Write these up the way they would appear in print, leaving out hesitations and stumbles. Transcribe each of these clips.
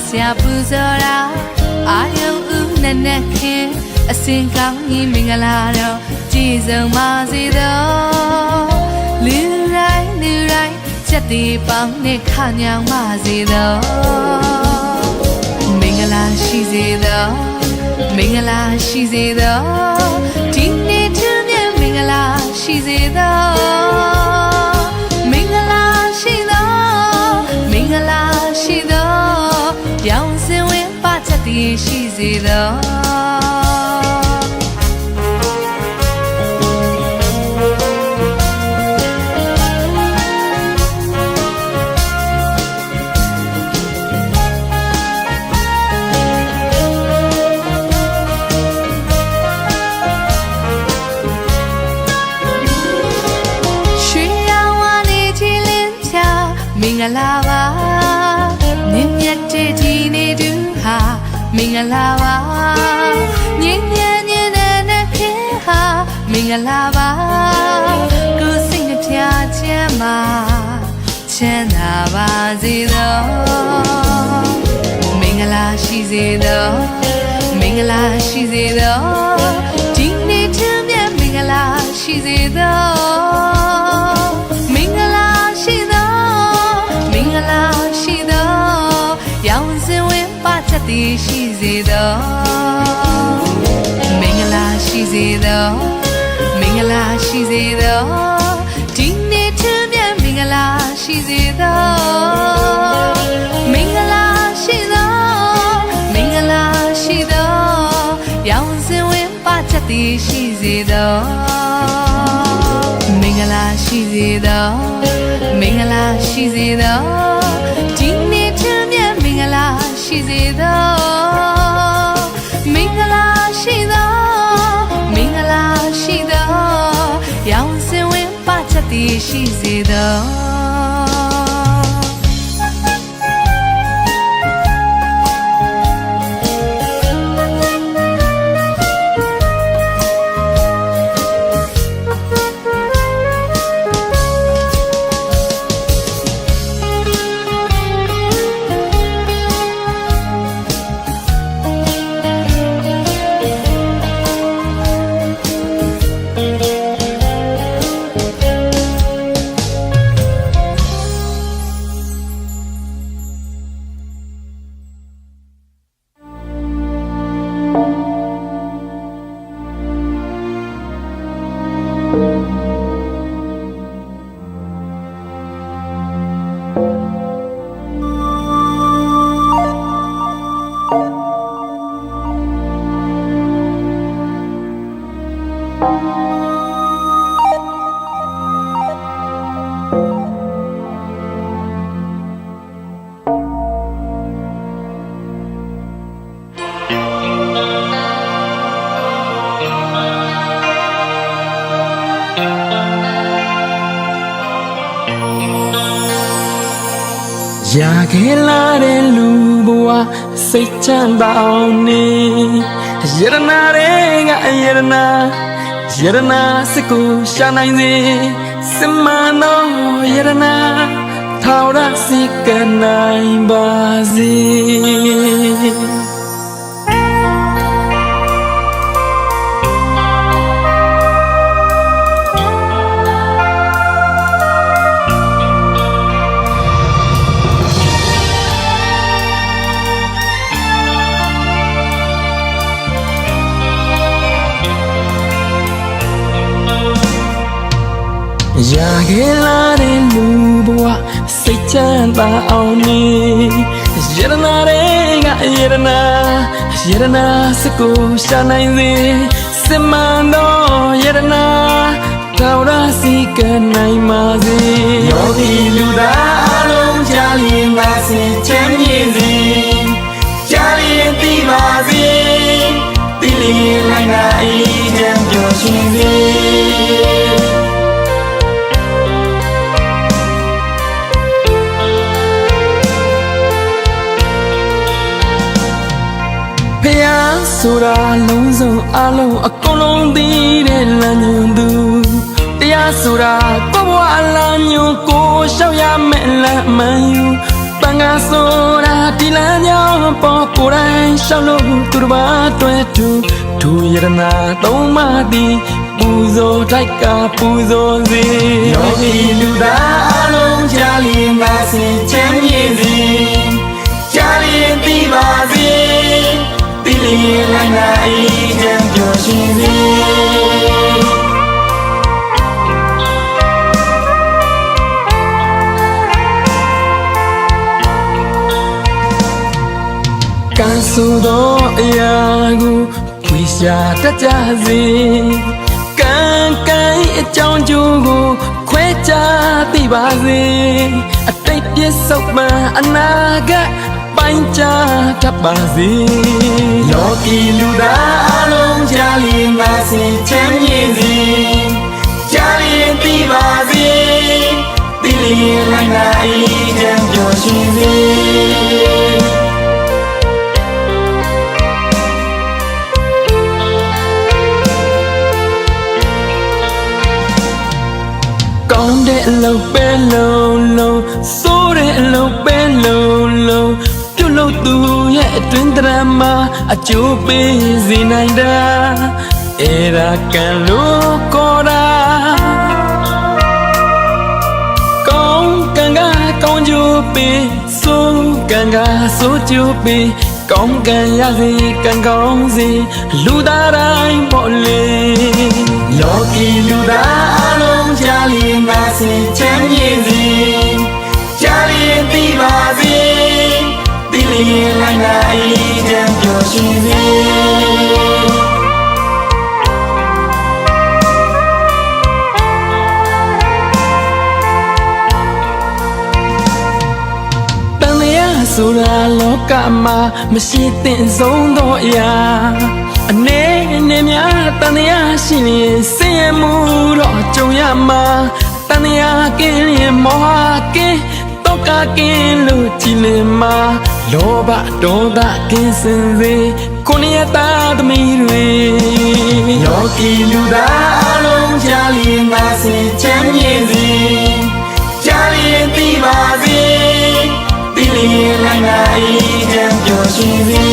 ဆရာပူဇော်တာအာယုံဦးန နဲ့ခင်အစင်ကောင်းကြီးမင်္ဂလာတော့ကြည်စုံပါစေတော့လူတိုင်းချက်တီပေါင်းနဲ့ခညောင်ပါစေတော့မင်္ဂလာရှိစေတော့မင်္ဂလာရှိစေတော့ဒီနေ့ထူးမြတ်မင်္ဂလာရှိစေတော့မင်္ဂလာရှိတော့မင်္ဂလာရှိတော့ရောင်စင်ဝင်ပါချက်တီရှိစေတော့မင်္ဂလာပါမြင့်မြတ်တဲ့ဒီနေ့တူဟာမင်္ဂလာပါငြိမ်းချမ်းတဲ့ခင်ဟာမင်္ဂလာပါကိုယ်စိတ်နှပြချမ်းသာချမ်းသာပါစေတော့မင်္ဂလာရှိစေတော့မင်္ဂလာရှိစေတော့ဒီနေ့ထူးမြတ်မင်္ဂလာရှိစေတော့မင်္ဂလာရှိတော့မင်္ဂလာရှိတော့ရောင်စင်ဝင်ပါချက်တည်ရှိစေတော့မင်္ဂလာရှိစေတော့မင်္ဂလာရှိစေတော့ဒီနေ့ထူးမြတ်မင်္ဂလာရှိစေတော့မင်္ဂလာရှိတော့မင်္ဂလာရှိတော့ရောင်စင်ဝင်ပါချက်တည်ရှိစေတော့မင်္ဂလာရှိစေတော့မင်္ဂလာရှိစေတော့ဒီနေ့ထူးမြတ်မင်္ဂလာရှိစေတော့မင်္ဂလာရှိတော့မင်္ဂလာရှိတော့ရောင်စင်ဝင်ပါချက်တည်ရှိစေတော့ရာခဲလာတဲ့လူဘဝစိတ်ချမ်းသာအောင်နေယရနာတွေကယရနာစကူရှာနိုင်စေစမနောယရနာထောက်ရစီကနိုင်ပါစေရာခဲလာတဲ့လူဘဝစိတ်ချမ်းသာအောင်နေယရနာတွေကယရနာစကူရှာနိုင်စေစမန်တော်ယရနာထောက်ရစီကနိုင်ပါစေယောဂီလူသားအလုံးကြားလျင်ပါစေချမ်းမြေစေကြားလျင်သိပါစေသိလျင်လိုက်နာအေးချမ်းပျော်ရွှင်စေဆိုတာလုံးစုံအလုံးအကုန်လုံးသိတဲ့လမ်းညွန်သူတရားဆိုတာကိုဘဝအလားညွန်ကိုရှောက်ရမယ်လမ်းမှန်ယူပန်း ငါဆိုတာဒီလမ်းကြောင်းပေါ်ကိုယ်တိုင်ရှောက်လို့သူတစ်ပါးတွေ့သူယရနာသုံးပါးသည်ပူဇော်တိုက်ကပူဇော်စေယောဂီလူသားအလုံးကြားလျင်ငါစင်ချမ်းမြေစီကြားလျင်သိပါစေသိလျင်လည်းငါအေးချမ်းပျော်ရှင်စေကံဆိုသောအရာကိုဝိရှာတတ်ကြစေကံကံအကြောင်းကျိုးကိုခွဲခြားသိပါစေအတိတ်ပြစ္ဆုတ်မှအနာဂတ်ပိုင်းခြားတတ်ပါစေယောဂီလူသားအလုံးကြားလျင်ငါစင်ချမ်းမြေစီကြားလျင်သိပါစေသိလျင်လည်းငါအေးချမ်းပျော်ရှင်စေကောင်းတဲ့အလုပ်ပဲလုံးလုံးစိုးတဲ့အလုပ်ပဲလုံးလုံးပြုတ်လို့သူရဲ့အတွင်းတရမှာအကျိုးပေးစေနိုင်တာအဲ့ဒါကံလို့ခေါ်တာကောင်းကံကကောင်းကျိုးပေးစိုးကံကစိုးကျိုးပေးကောင်းကံရစေကံကောင်းစေလူသားတိုင်းပေါ်လေယောဂီလူသားအလုံးကြားလျင်ငါစင်ချမ်းမြေစီကြားလျင်သိပါစေသိလျင်လည်းငါအေးချမ်းပျော်ရှင်စေဆိုတာလောကမှာမရှိသင့်ဆုံးသောအရာအနေနဲ့များတန်တရားရှိရင်ဆင်းရဲမှုတော့ကြုံရမှာတန်တရားကင်းရင်မောဟကင်းတောကကင်းလို့ကြည်လင်မှာလောဘဒေါသကင်းစင်စေကိုယ်ရဲ့သားသမီးတွေယောဂီလူသားအလုံးကြားလျင်ငါစင်ချမ်းမြေစီကြားလျင်သိပါစေသိလျင်လည်းငါအေးချမ်းပျော်ရှင်စေ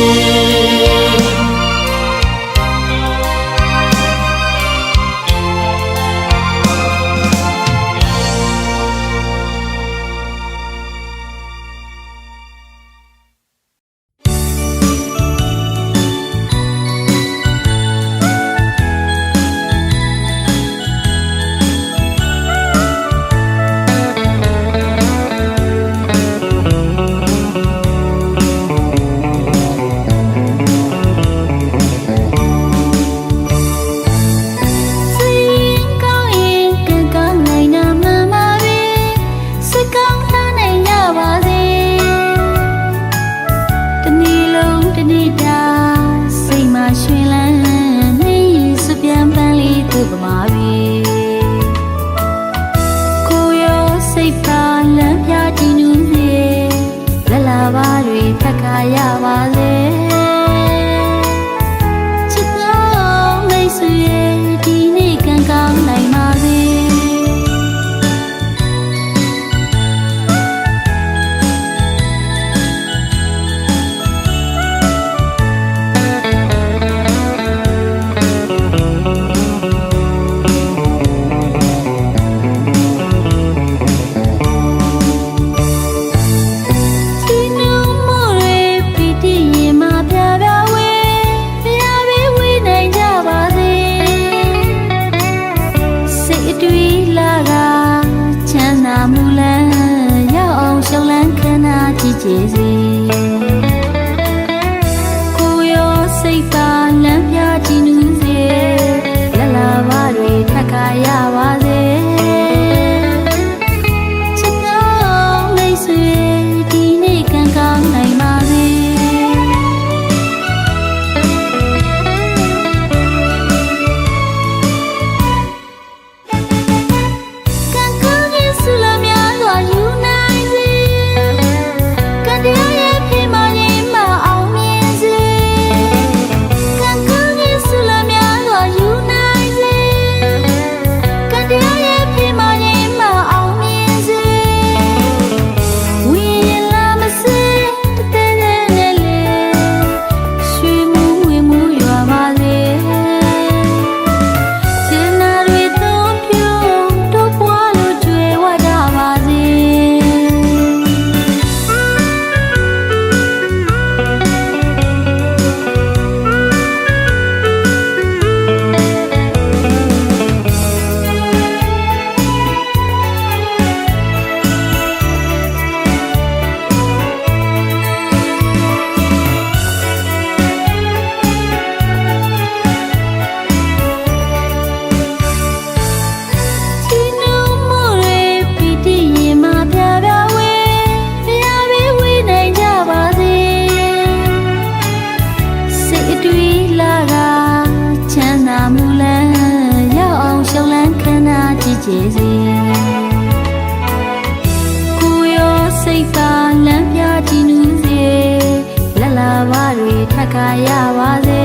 ရပါစေ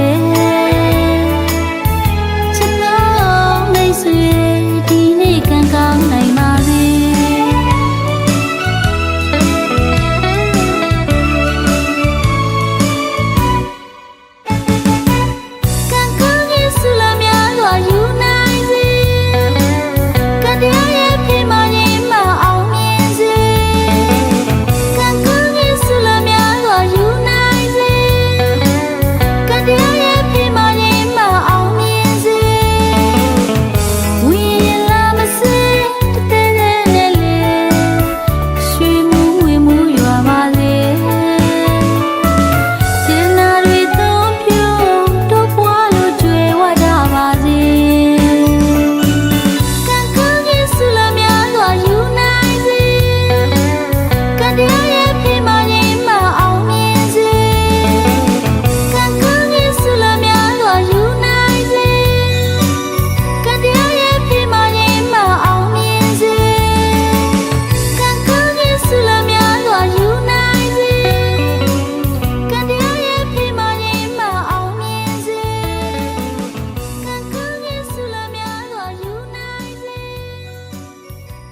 ချစ်တော်မိတ်ဆွေဒီနေ့ကံကောင်းနိုင်ပါစေကံကောင်းရဲ့ဆုလများစွာယူနိုင်စေကံတရားရဲ့ဖေးမရင်မအောင်မြင်စေကံကောင်းရဲ့ဆုလများစွာယူနိုင်စေကံတရားရဲ့ဖေးမရင်မအောင်မြင်စေဝိညာဉ်လာမစေတဲ့နဲ့လေရွှေမှုဝေမှုရွာပါစေစေနာတွေသုံးဖြူတို့ပွားလို့ကျွေဝကြပါစေကံကောင်းရဲ့ဆုလများစွာယူနိုင်စေကံတရားရဲ့ဖေးမရင်မအောင်မြင်စေကံကောင်းရဲ့ဆုလများစွာယူနိုင်စေကံတရားရဲ့ဖေးမရင်မအောင်မြင်စေကံကောင်းရဲ့ဆုလများစွာယူနိုင်စေကံတရားရဲ့ဖေးမရင်မအောင်မြင်စေကံကောင်းရဲ့ဆုလများစွာယူနိုင်စေ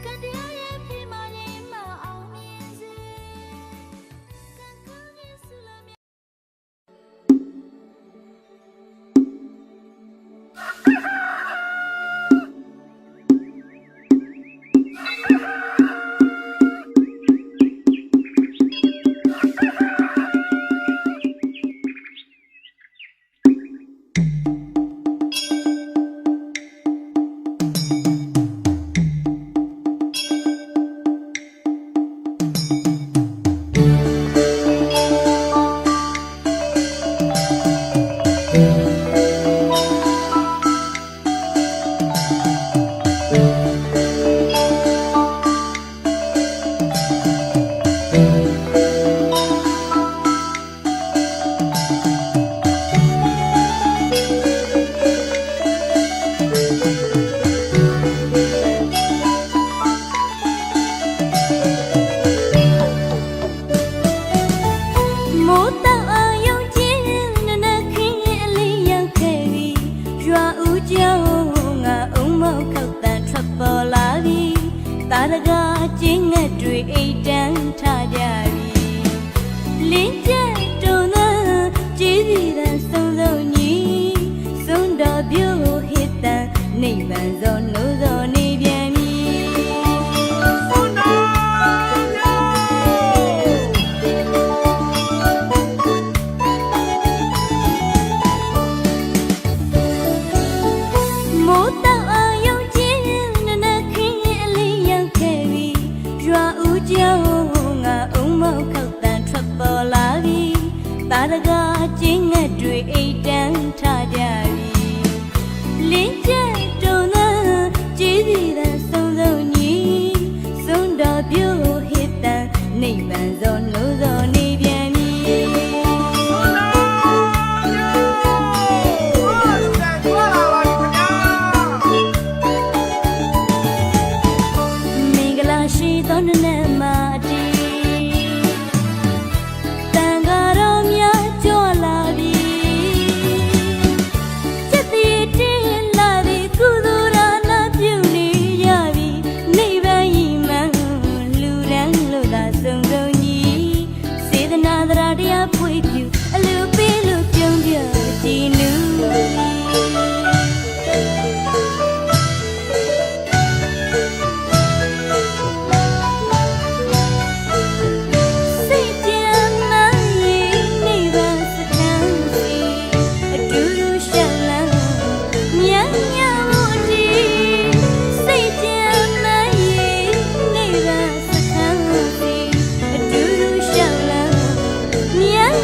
ကံတရားရဲ့ဖေးမရင်မအောင်မြင်စေကံကောင်းရဲ့ဆုလများမိုးတောင်အောင်ယုံကြည်နနခင်းရဲ့အလေးရောက်ခဲ့ပြီရွာဦးကျောင်းငါအုံမောက်ခောက်တန်ထွက်ပေါ်လာပြီတာရကကျင်းငတ်တွေအိတ်တန်းထားကြပြီလင်းကျက်တုံသာကြည်စီတန်ဆုံးဆုံးညီဆုံးတော်ပြို့ဟစ်တန်နိဗ္ဗာန်သောနှိုးသောနေပြန်ပြီမိုးတောင်အောင်ယုံကြည်နနခင်းရဲ့အလေးရောက်ခဲ့ပြီရွာဦးကျောင်းငါအုံမောက်ခောက်တန်ထွက်ပေါ်လာပြီတာရကကျင်းငတ်တွေအိတ်တန်းထားကြပြီလင်းကျက်တုံသာကြည်စီတန်ဆုံးဆုံးညီဆုံးတော်ပြို့ဟစ်တန်နိဗ္ဗာန်သောနှိုးသောနေပြန်ပြီမင်္ဂလာရှိသောနနက်မှာတီတန်ဃာတော်များကြွလာပြီစက်တီတင်းလာပြီကုသိုလ်ဒါနပြုနေရပြီနိဗ္ဗာန်ဤမှန်လူရန်လို့သာဆုံးဆုံးကြီးစေတနာတရားဖွေဖြူအလူပေးလို့ပြုံးပြကြည်နူစိတ်ကြမ်းမှန်ရင်နိဗ္ဗာန်စခန်းစီအတူတူရှောက်လန်းမြတ်မြတ်ဖို့ဒီစိတ်ကြမ်းမှန်ရင်နိဗ္ဗာန်စခန်းစီအတူတူရှောက်လန်းမြတ်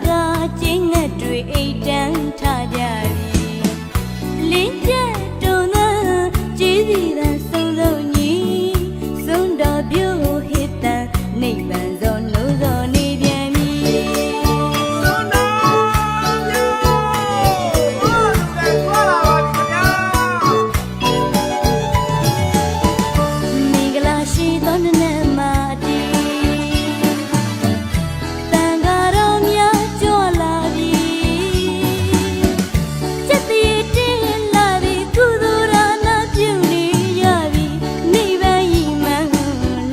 ကကျင်းငတ်တွေအိတ်တန်းထားကြပြီလင်းကျက်တုံသာကြည်စီသာဆုံးဆုံးညီဆုံးတော်ပြုဟစ်တန်နိဗ္ဗာန်ဇောနှုတ်ဇောနေပြန်ပြီမင်္ဂလာရှိသောနနက်မှာဒီတန်ဃာတော်များကြွလာပြီစက်တည်းတင်းလာပြီကုသိုလ်ဒါနပြုနေရပြီနိဗ္ဗာန်ဤမှန်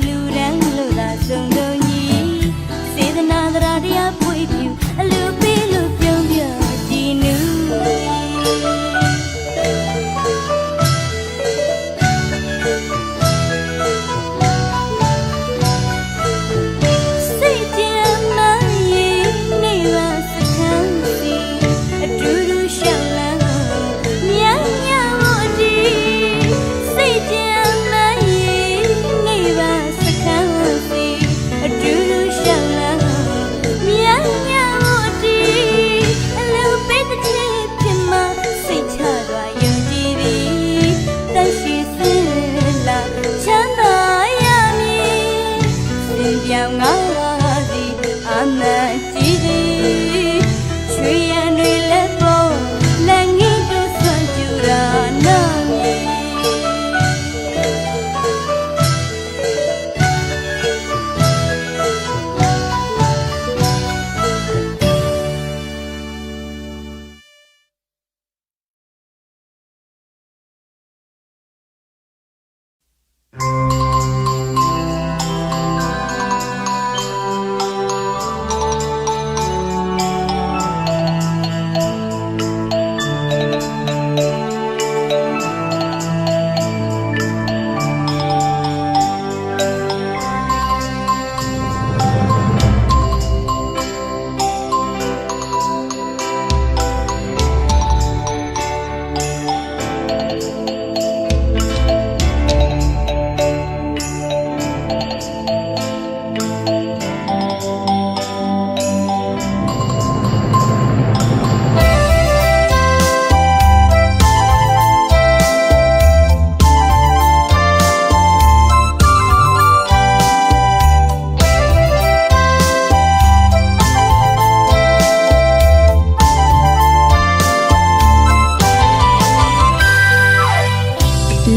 လူတန်းလို့သာဆုံးဆုံးကြီးစေတနာတရားပွေဖြူအလူပေးလို့ပြုံးပြကြည်နူးစိတ်ကြမ်းမှန်ရင်နေပါစခန်းစီအတူတူရှောင်းလန်းမြတ်မြတ်ဖို့ဒီစိတ်ကြမ်းမှန်ရင်နေပါစခန်းစီအတူတူရှောင်းလန်းမြတ်မြတ်ဖို့ဒီအလူပေးတဲ့ဖြစ်မှာစိတ်ချသွားယုံကြည်သည်တရှိစင်လာချမ်းသာရမည်စင်ပြောင်းငါစီအမှန်ကြည်သည်ချွေရန်တွေလက်ပေါ်လက်ငင်းတို့ဆွမ်းကြူတာနာမည်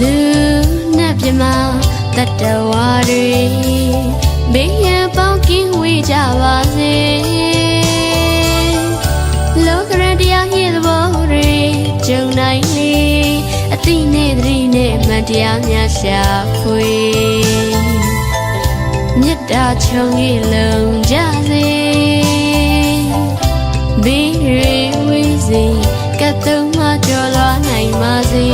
လူနဲ့ပြမတတဝါတွေဘေးရန်ပေါင်းကင်းဝေးကြပါစေလောကရန်တရားရည်သဘောတွေကြုံနိုင်လေအတိနဲ့သတိနဲ့မှန်တရားများရှာဖွေမြတ်တာချုံကြီးလုံကြစေဘေးတွေဝေးစေကတ်သုံးမှကြော်လွားနိုင်ပါစေ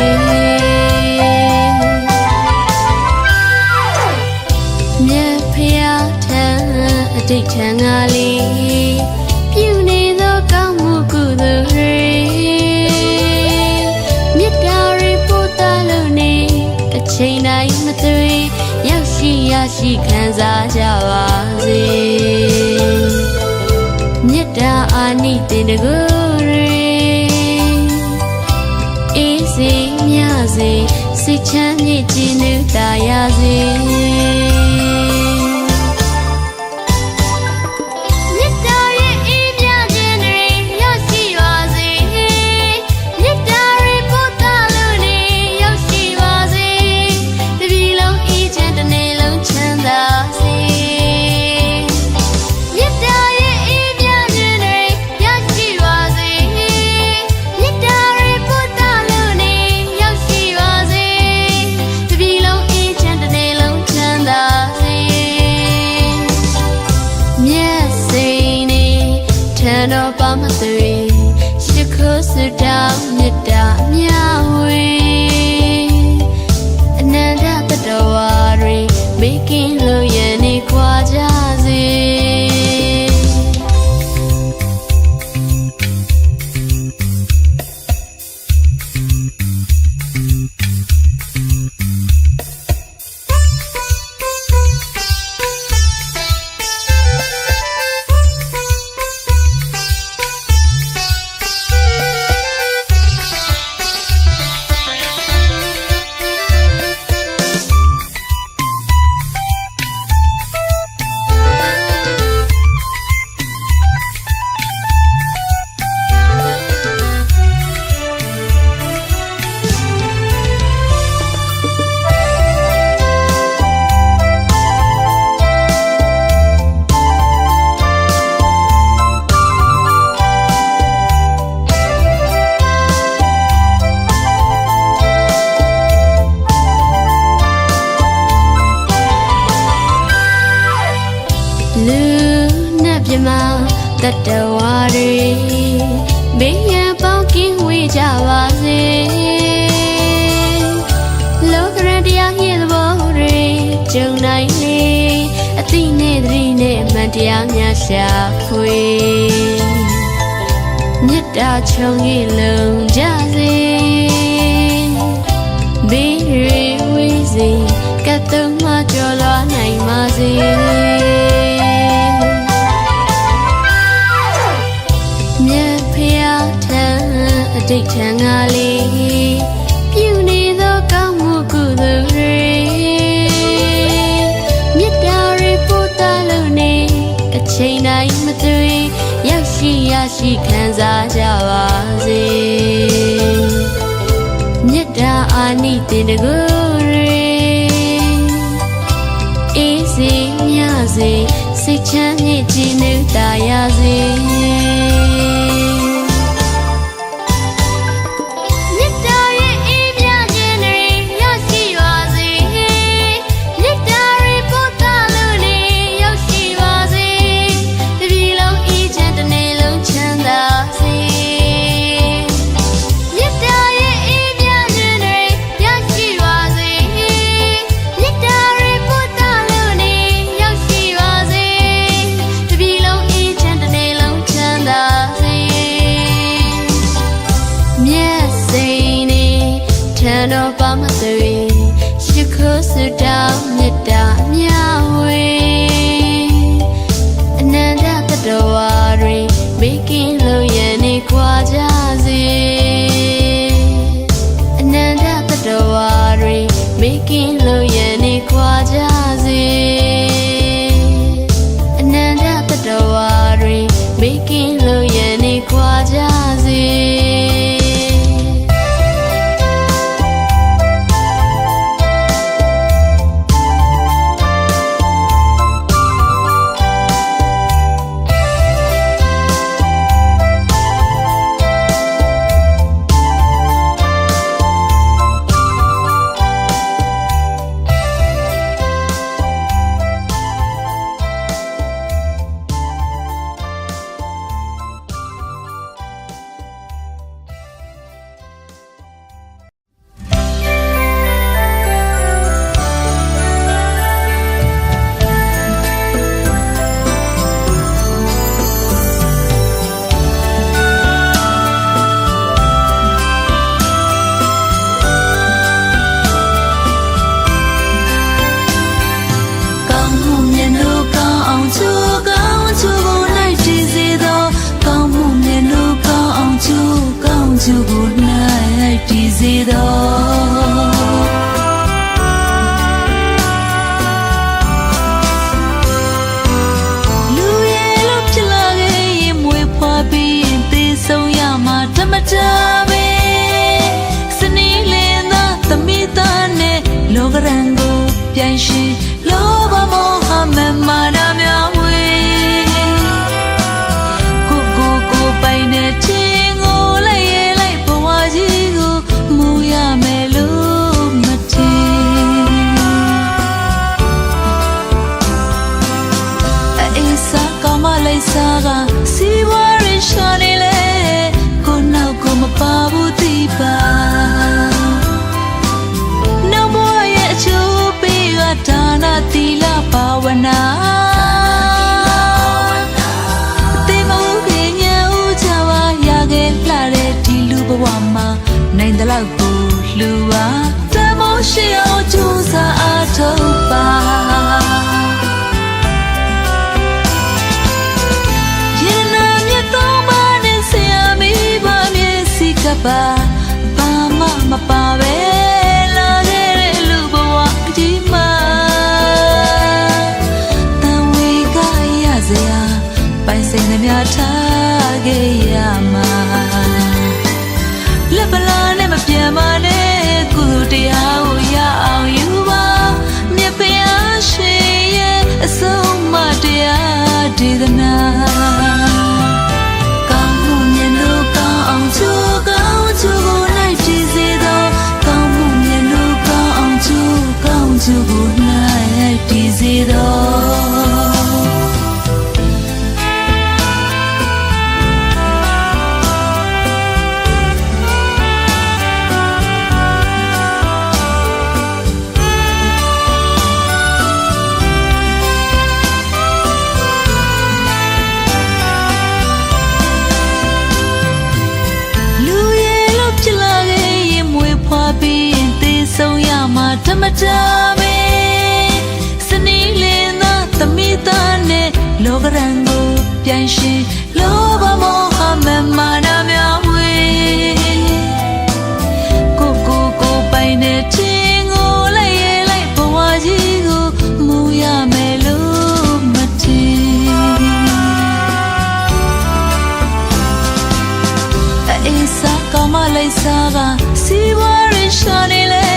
မြတ်ဖျားထံအတိတ်ထံကလေးပြုနေသောကောင်းမှုကုသိုလ်တွေမြတ်တာတွေပို့တာလို့နေအချိန်တိုင်းမသွေရောက်ရှိရရှိခံစားကြပါစေမြတ်တာအာနိသင်တကူတွေအေးစေမြစေစိတ်ချမ်းမြေ့ကြည်နူးသာရစေတော်ပါမသွေရှိခိုးစွတောင်းမြတ်တာမြဝေအနန္တတတဝါတွေမေကင်းလို့ရနေခွာကြစေ နဲ့ပြမတတဝါတွေဘေးရန်ပေါင်းကင်းဝေးကြပါစေလောကရန်တရားရဲ့သဘောတွေကြုံနိုင်လေအသိနဲ့သတိနဲ့မှန်တရားများရှာဖွေမေတ္တာချုံရည်လုံးကြစေဘေးတွေဝေးစေကတ်သုံးမှကျော်လွှားနိုင်ပါစေမြတ်ဖျားထံအတိတ်ထံကလေးပြုနေသောကောင်းမှုကုသိုလ်တွေမေတ္တာတွေပို့သလို့နေအချိန်တိုင်းမသွေရောက်ရှိရရှိခံစားကြပါစေမေတ္တာအာနိသင်တကူတွေအေးစေမြစေစိတ်ချမ်းမြေ့ကြည်နူးသာရစေတော်ပါမသွေရှိခိုးစွတောင်းမေတ္တာမြဝေအနန္တတတဝါတွေမေကင်းလို့ရနေခွာကြစေအနန္တတတဝါတွေမေကင်းလို့ရနေခွာကြစေအနန္တတတဝါတွေမေကင်းလို့ရနေခွာကြစေသူကိုနိုင်တည်စေတော့လူရဲ့လို့ဖြစ်လာခဲ့ရင်မွေးဖွားပြီးရင်သေဆုံးရမှာဓမ္မတာပဲစနေလင်းသာသမီးသားနဲ့လောကရန်ကိုပြိုင်ရှင်လောဘမောဟမမာနာများဝေကိုပိုင်တဲ့ချင်းကိုလိုက်ရဲ့လိုက်ဘဝကြီးကိုမူရမယ်လို့မထင်အေးစားကောင်းမလိုက်စားကစီဝါရရှာနေလေကိုနောက်ကိုမပါဘူးတိပါနောက်ဘဝရဲ့အချိုးပေးကဒါနသီလဘာဝနာဘဝမှာနိုင်တဲ့လောက်ကိုလူပါတမိုးရှိအောင်ကြိုးစားအားထုတ်ပါရေနာမြတ်တော်ပါနဲ့ဆရာမိဘမျက်စိကပါဘာမှမပါပဲလာခဲ့တဲ့လူဘဝကြီးမှာတန်ဝေကရစရာပိုင်စိတ်နဲ့များထားခဲ့ရမှာလက်ပလာနဲ့မပြန်ပါနဲ့ကုသိုလ်တရားကိုရအောင်ယူပါမြတ်ဖျားရှင်ရဲ့အဆုံးအမတရားဒေသနာကောင်းမှုမြတ်လို့ကောင်းအောင်ကြိုးကောင်းကြိုးကိုနိုင်ကြည်စေသောကောင်းမှုမြတ်လို့ကောင်းအောင်ကြိုးကောင်းကြိုးကိုနိုင်ကြည်စေသော မတာမေစနီးလင်းသောသမီးသားနဲ့လောကရန်ကိုပြန်ရှင်လောဘမောဟမမာနများဝေကိုပိုင်တဲ့ချင်းကိုလိုက်ရလိုက်ဘဝကြီးကိုမူရမယ်လို့မထင်အေးစားကောင်းမလိုက်စားကစီးပွားရရှာနေလေ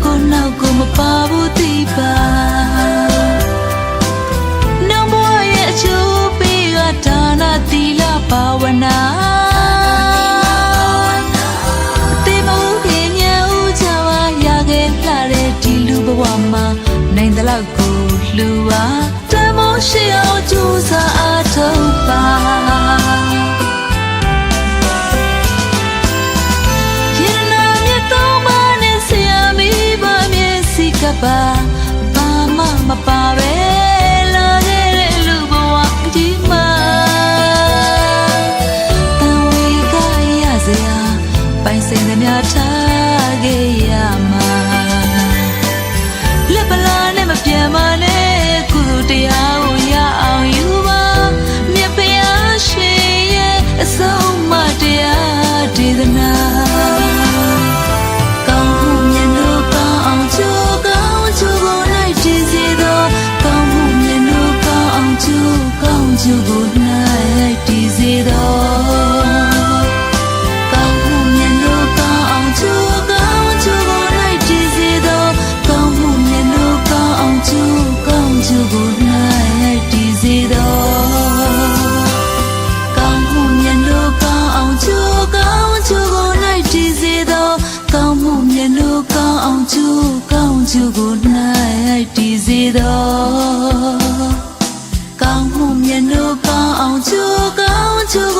ကိုနောက်ကိုမပါဘူးတိပါနောင်ဘဝရဲ့အချိုးပေးကဒါနသီလဘာဝနာတေမဟုတ်ခင်ညာဦးချပါရခဲ့လှတဲ့ဒီလူဘဝမှာနိုင်တဲ့လောက်ကိုလူပါတမိုးရှိအောင်ကြိုးစားအားထုတ်ပါပါဘာမှမပါပဲလာခဲ့တဲ့လူဘဝကြီးမှာတန်ဝေကရစရာပိုင်ဆိုင်သမျှထားခဲ့ရမှာလက်ပလာနဲ့မပြန်မနဲ့ကုသိုလ်တရားကိုရအောင်ယူပါမြတ်ဖျားရှင်ရဲ့အဆုံးအမတရားဒေသနာကျူကိုနိုင်တည်စေတော့ကောင်းမှုမြတ်လို့ကောင်းအောင်ကျူကိုနိုင်တည်စေတော့ကောင်းမှုမြတ်လို့ကောင်းအောင်ကျူကိုနိုင်တည်စေတော့ကောင်းမှုမြတ်လို့ကောင်းအောင်ကျူကိုနိုင်တည်စေတော့ကောင်းမှုမြတ်လို့ကောင်းအောင်ကျူကိုနိုင်တည်စေတော့ကောင်းမှုမြတ်လို့ကောင်းအောင်ကျိုးကို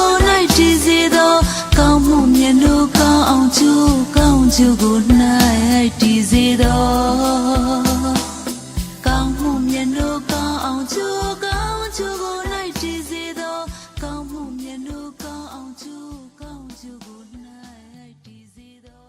နိုင်တည်စေသောကောင်းမှုမြတ်လို့ကောင်းအောင်ကျိုးကိုနိုင်တည်စေသောကောင်းမှုမြတ်လို့ကောင်းအောင်ကျိုးကိုနိုင်တည်စေသောကောင်းမှုမြတ်လို့ကောင်းအောင်ကျိုးကိုနိုင်တည်စေသော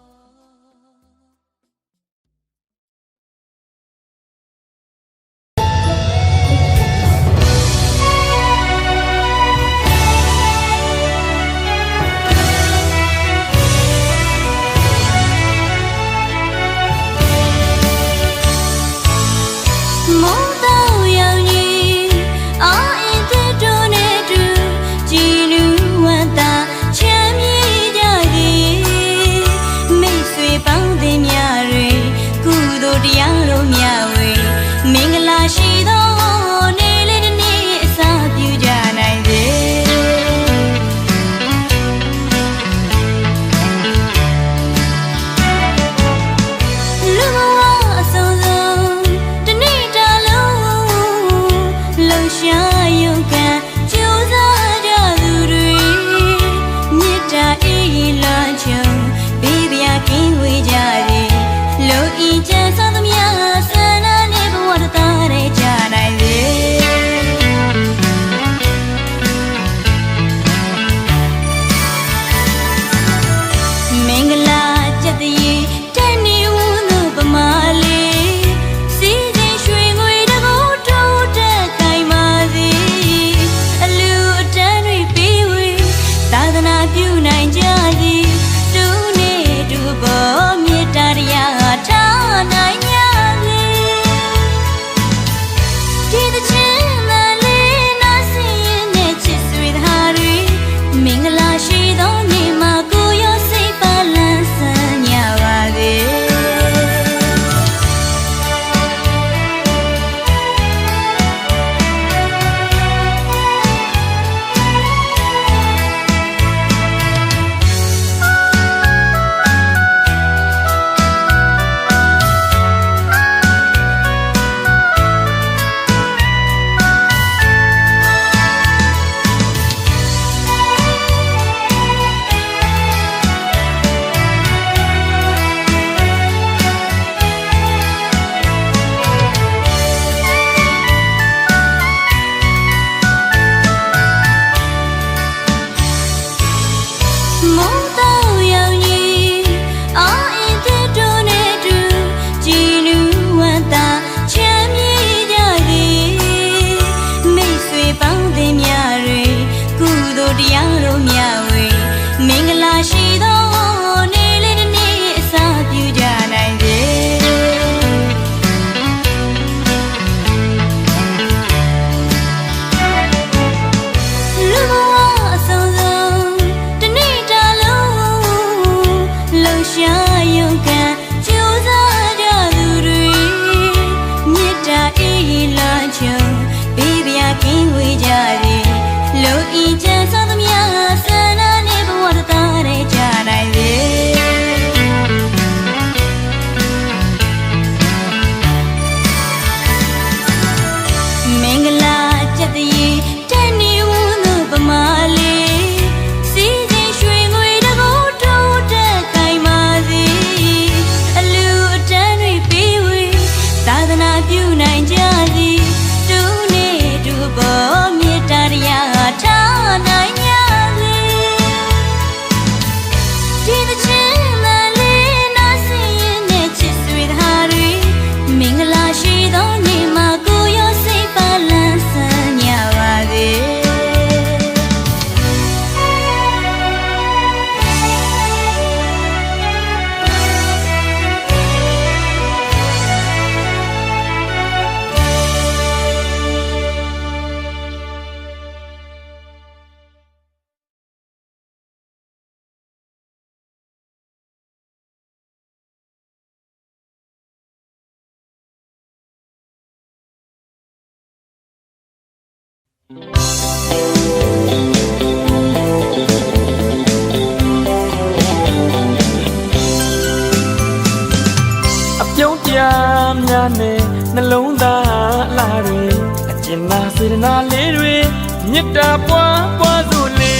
မေတ္တာပွားပွားစို့လေ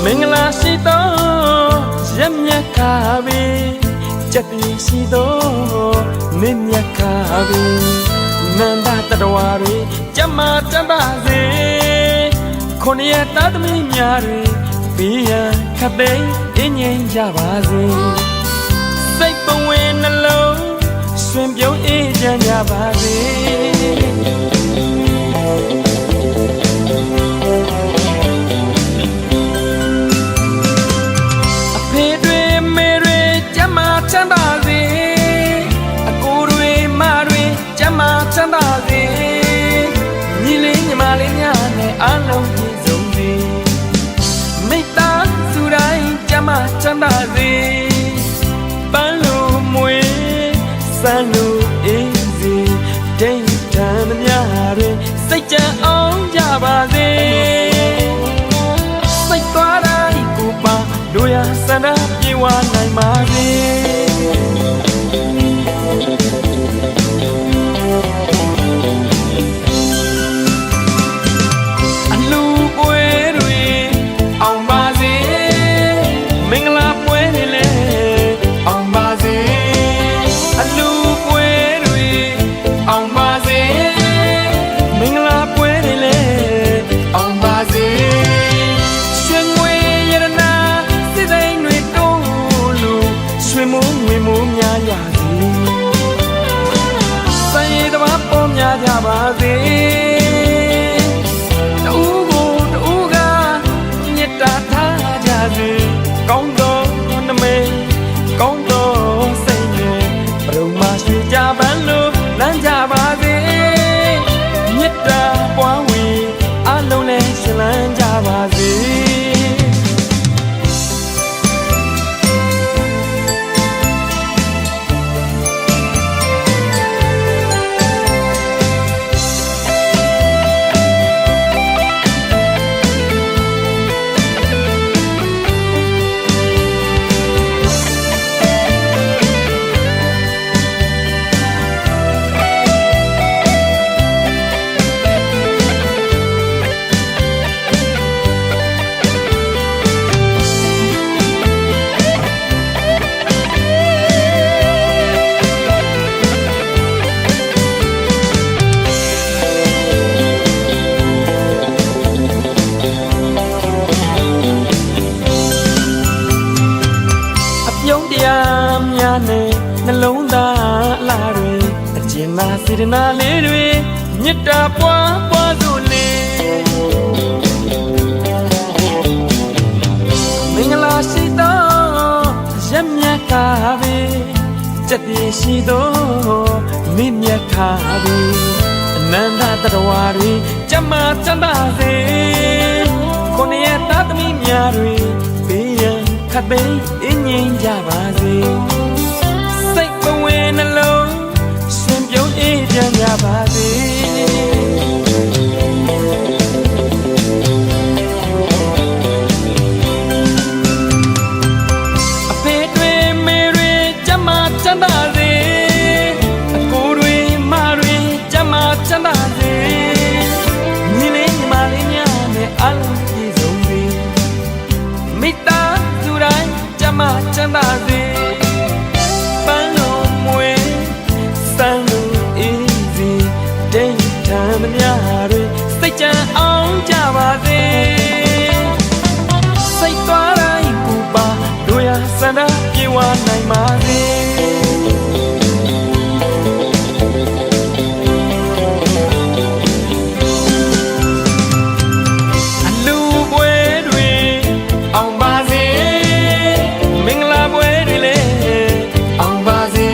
မင်္ဂလာရှိသောရက်မြတ်ခါပဲကြက်ပြင်းရှိသောနေမြတ်ခါပဲနန္ဒတတဝါတွေကြမ်းမာတတ်ပါစေခုနှစ်ရက်သားသမီးများတွေဘေးရန်ခတ်သိမ်းအင်းငြိမ်းကြပါစေစိတ်ပဝင်နှလုံးရွှင်ပြုံးအေးချမ်းကြပါစေအဖေတွေမေတွေကြမ်းမာချမ်းသာစေအကိုတွေမတွေကြမ်းမာချမ်းသာစေညီလေးညီမလေးများနဲ့အားလုံးပြည့်စုံစေမိတ္တာစုတိုင်းကြမ်းမာချမ်းသာစေပန်းလိုမွေစံလိုအေးစေဒိဋ္ဌံများတွေစိတ်ကြံအောင်ကြပါစေစိတ်သွားတိုင်းကိုပါတို့ရစန္ဒပြေဝနိုင်ပါစေအလူပွဲတွေအောင်ပါစေမင်္ဂလာပွဲတွေလည်းအောင်ပါစေအလူပွဲတွေအောင်ပါစေမင်္ဂလာပွဲတွေလည်းအောင်ပါစေရွှေငွေရတနာစိတ်တိုင်းတွေတိုးလို့ရွှေမိုးငွေမိုးများရစေစံရည်တဘာပေါ်များကြပါစေတူကိုတူကမြတ်တာထားကြစေကောင်းသောနမိတ်ကောင်းသောစိတ်နဲ့ဘုံမှာရွှေကြပန်းလို့လမ်းကြပါစေမြတ်တာပွားဝေအလုံးလဲရှင်လန်းကြပါစေပြုံးတရားများနဲ့နှလုံးသားအလားတွေအကျဉ်းသာစေတနာလေးတွေမေတ္တာပွားပွားစို့လေမင်္ဂလာရှိသောရက်မြတ်ခါပဲကြက်ပြင်းရှိသောမိမြတ်ခါပဲအနန္တတတဝါတွေကြမ်းမာချမ်းသာစေခုနှစ်ရက်သားသမီးများတွေဘေးရန်ခတ်သိမ်းအင်းငြိမ်းကြပါစေစိတ်ပဝင်နှလုံးရှင်ပြုံးအေးချမ်းကြပါစေအဖေတွေမေတွေကြမ်းမာချမ်းသာစေအကိုတွေမတွေကြမ်းမာချမ်းသာစေညီလေးညီမလေးများနဲ့အားလုံးပြည့်စုံစေမိတ္တာစုတိုင်းကြမ်းမာချမ်းသာစေပန်းလိုမွေစံလိုအေးစေဒိဋ္ဌံများတွေစိတ်ကြံအောင်ကြပါစေစိတ်သွားတိုင်းကိုပါတို့ရစန္ဒပြေဝနိုင်ပါစေအလူပွဲတွေအောင်ပါစေမင်္ဂလာပွဲတွေလည်းအောင်ပါစေ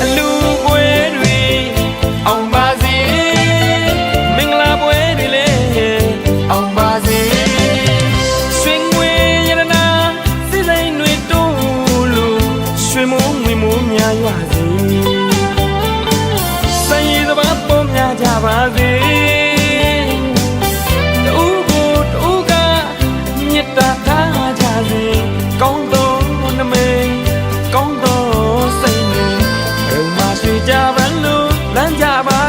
အလူပွဲတွေအောင်ပါစေမင်္ဂလာပွဲတွေလည်းအောင်ပါစေရွှေငွေရတနာစိတ်တိုင်းတွေတိုးလို့ရွှေမိုးငွေမိုးများရွာစေစံရည်သဘာပေါ်များကြပါစေတူကိုတူကမြတ်တာထားကြစေကောင်းသောနမိတ်ကောင်းသောစိတ်နဲ့ဘုံမှာရွှေကြပန်းလို့လမ်းကြပါ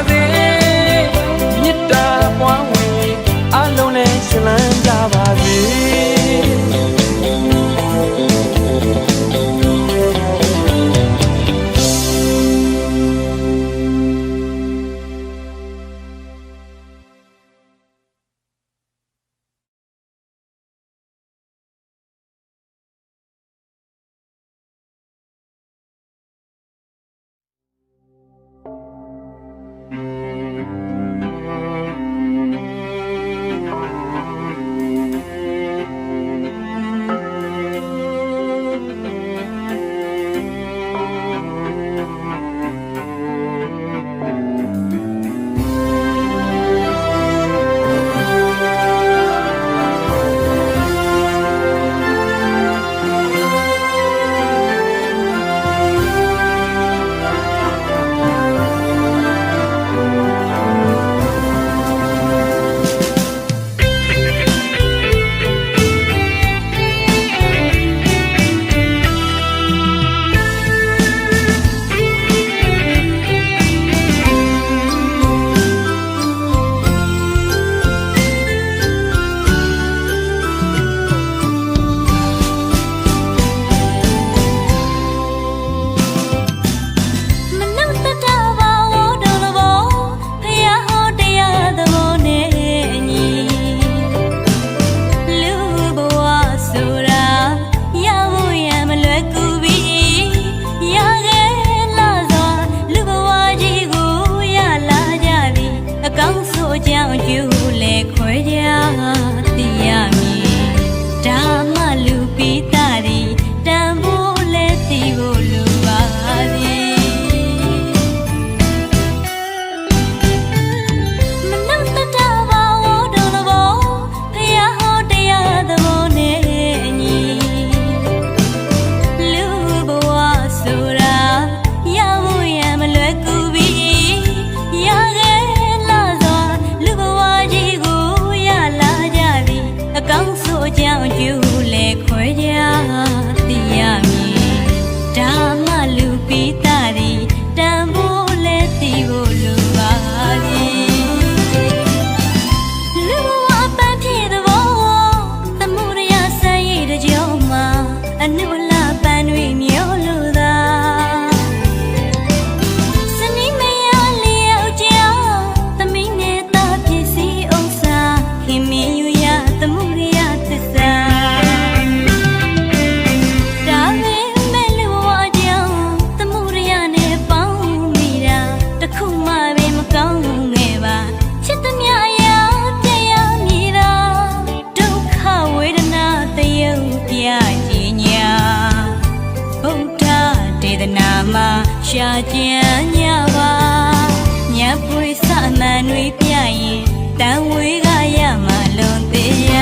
န်တွေပြရင်တန်ဝေးကရမှာလွန်သေးရ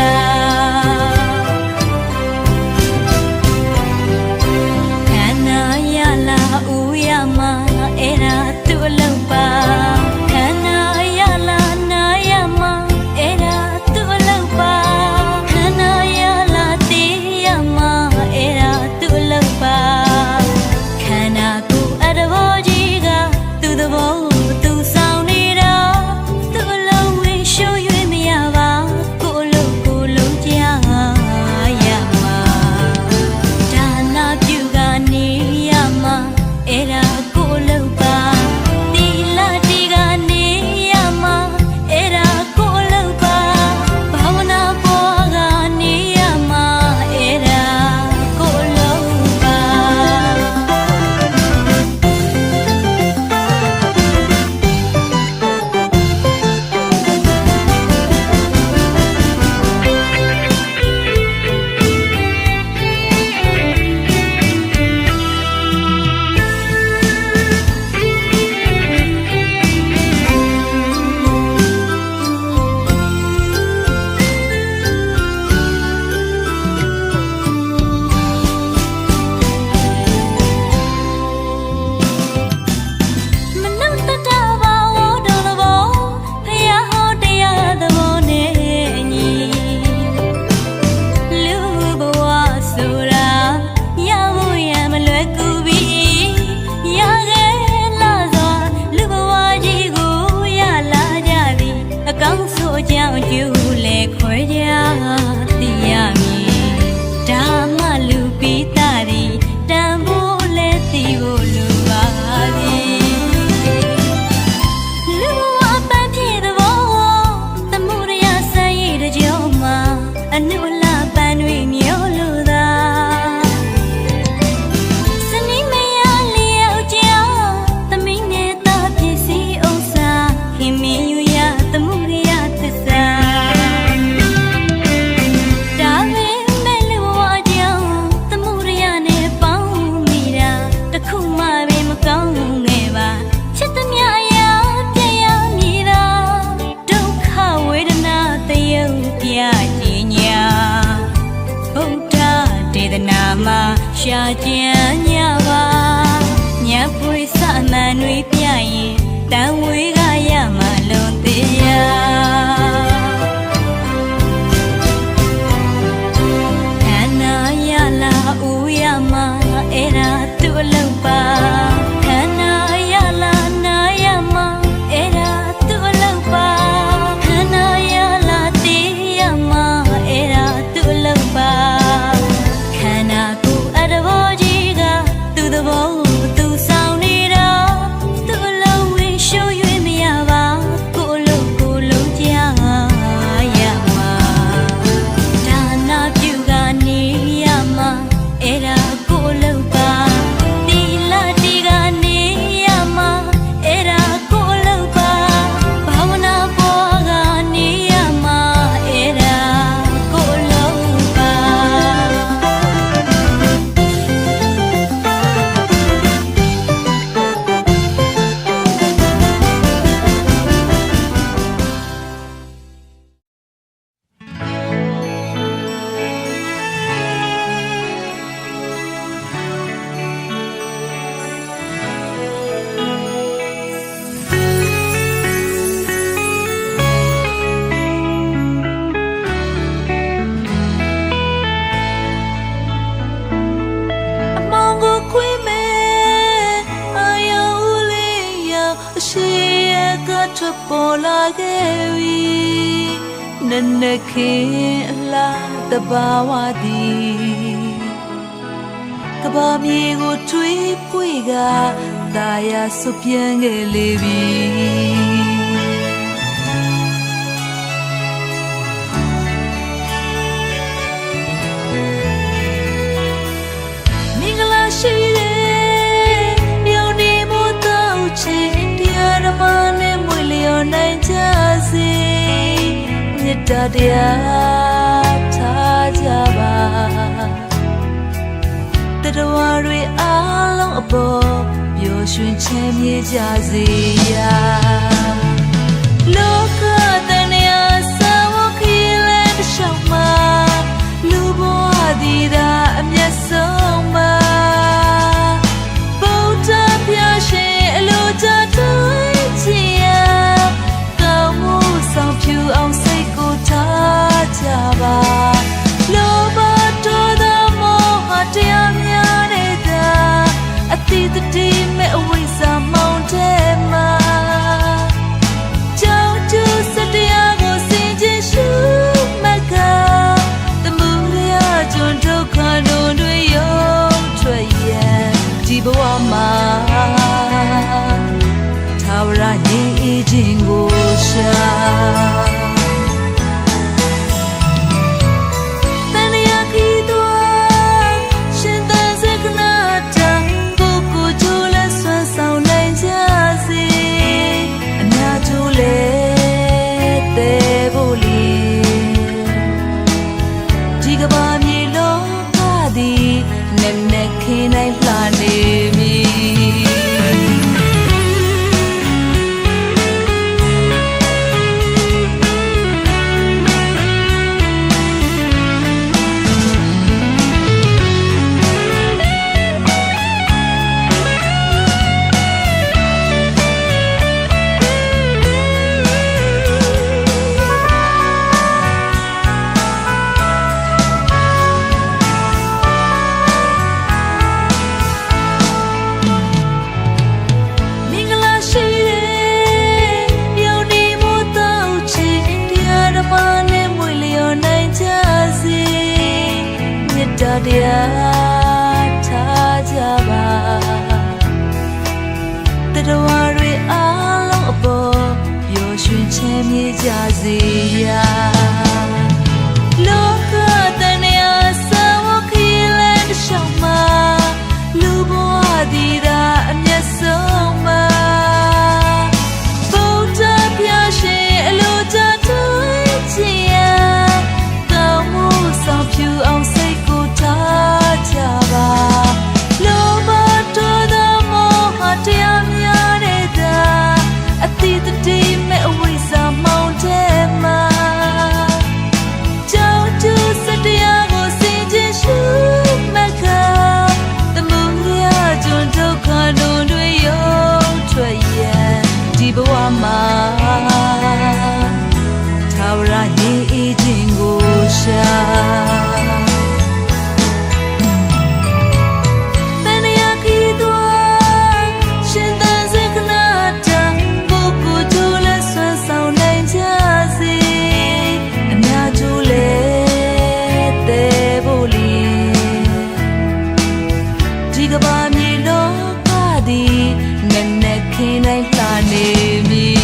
ခန္ဓာရလာဦးရမှာအဲ့ဒါသူ့အလုပ်ပါခန္ဓာရလာနာရမှာအဲ့ဒါသူ့အလုပ်ပါခန္ဓာရလာတေးရမှာအဲ့ဒါသူ့အလုပ်ပါခန္ဓာကိုယ်အတဘောကြီးကသူ့သဘောသူဆောင်နေတာသူ့အလုံးဝင်ရှုံး၍မရပါကိုယ်လုံးကြရမှာဒါနာပြုကနေရမှာအဲ့ဒါကိုယ်လုံးပါတီလာတီကနေရမှာအဲ့ဒါကိုယ်လုံးပါဘာဝနာပေါ်ကနေရမှာအဲ့ဒါကိုယ်လုံးပါမနှုတ်တတပါဝတော်သဘောဖယားဟောတရားသဘောနဲ့ညီလူဘဝဆိုတာရဖို့ရမလွယ်ကူပြီရခဲ့လာစွာလူဘဝကြီးကိုရလာကြသည်အကောင်းဆိုကြောင့်ကျူလေခွဲကြသိရမည်ဒါမှလူပိသားသည်တန်ဖိုးလဲသိဖို့လိုပါသည် လူဝပန်းပြေသဘောသမှုရရဆန်းရည်တကြောမှာအနုလပန်းတွေမျိုးလိုသာစနီးမရလျောက်ကြောင်သမီးနဲ့သားဖြစ်စီဥစ္စာခင်မင်းယူရသမှုရရသစ္စာဒါပေမဲ့လူဝကြောင်သမှုရရနဲ့ပေါင်းမိတာတခုမှပဲမကောင်းငယ်ပါချစ်သမျှအရာပြည့်ရမည်သာဒုက္ခဝေဒနာတယုတ်ပြခြင်းညာဗုဒ္ဓဒေသနာမှာရှာကြံညပါညပွေစအမှန်တွေပြရင်တန်ဝေးကရမှာလွန်သေးရခန္ဓာရလာဦးရမှာအဲ့ဒါသူ့အလုပ်ပါခန္ဓာရလာနာရမှာအဲ့ဒါသူ့အလုပ်ပါခန္ဓာရလာတေးရမှာအဲ့ဒါသူ့အလုပ်ပါခန္ဓာကိုယ်အတဘောကြီးကသူ့သဘောသူဆောင်နေတာသူ့အလုံးဝင်ရှုံး၍မရပါကိုယ်လုံးကြရမှာဒါနာပြုကနေရမှာအဲ့ဒါကိုယ်လုံးပါတီလာတီကနေရမှာအဲ့ဒါကိုယ်လုံးပါဘာဝနာပေါ်ကနေရမှာအဲ့ဒါကိုယ်လုံးပါ အမောင်ကိုခွေးမယ်အာယုံဦးလေးရောက်အရှိရကထွက်ပေါ်လာခဲ့ပြီနက်နက်ခင်အလားတဘာဝသည်ကဘာမြေကိုထွေးပွေကတာယာဆုပြန်ခဲ့လေပြီမင်္ဂလာရှိတယ်ရောင်နေမို့တော့ချစ်တရားဓမ္မနဲ့မွေလျော်နိုင်ကြစေမေတ္တာတရားထားကြပါတတဝါတွေအားလုံးအပေါ်ပျော်ရွှင်ချမ်းမြေ့ကြစေရာလူ အေးခြင်းကိုရှာတန်ရခီသွားရှင်သန်စကနာတာကိုကိုကျိုးလဲဆွမ်းဆောင်နိုင်ကြစေအများကျိုးလဲတဲ့ဖို့လီဒီကဘာမြေလောကသည်နဲ့နဲ့ခင်းနိုင်လှနေမည်တရားထားကြပါတတဝါတွေအားလုံးအပေါ်ပျော်ရွှင်ချမ်းမြေ့ကြစေရာလောကတန်ရာစာဝခီလန်ရှောင်းမှာလူဘဝဒီရာအမျက်ဆုံးမှာဘုရားပြရှင်အလိုချတွေ့ခြင်းရာကောင်းမှုဆောင်ဖြူအောင်စိတ်ကိုထားကြပါလောဘတော်သောမောဟတရားများတဲ့သာအတိတ်တည်းမဲ့အဝိဇ္ဇာမောင်တဲ့မှာကြောင့်သူစတရားကိုစင်ကြင်ရှုမခါတမှုရကျွန်းဒုက္ခတို့တွေရုံထွက်ရန်ဒီဘဝမှာထာဝရရေးအေးခြင်းကိုရှာကဘာမြေလောကသည်နဲ့နဲ့ခင်းနိုင်လှနေမည်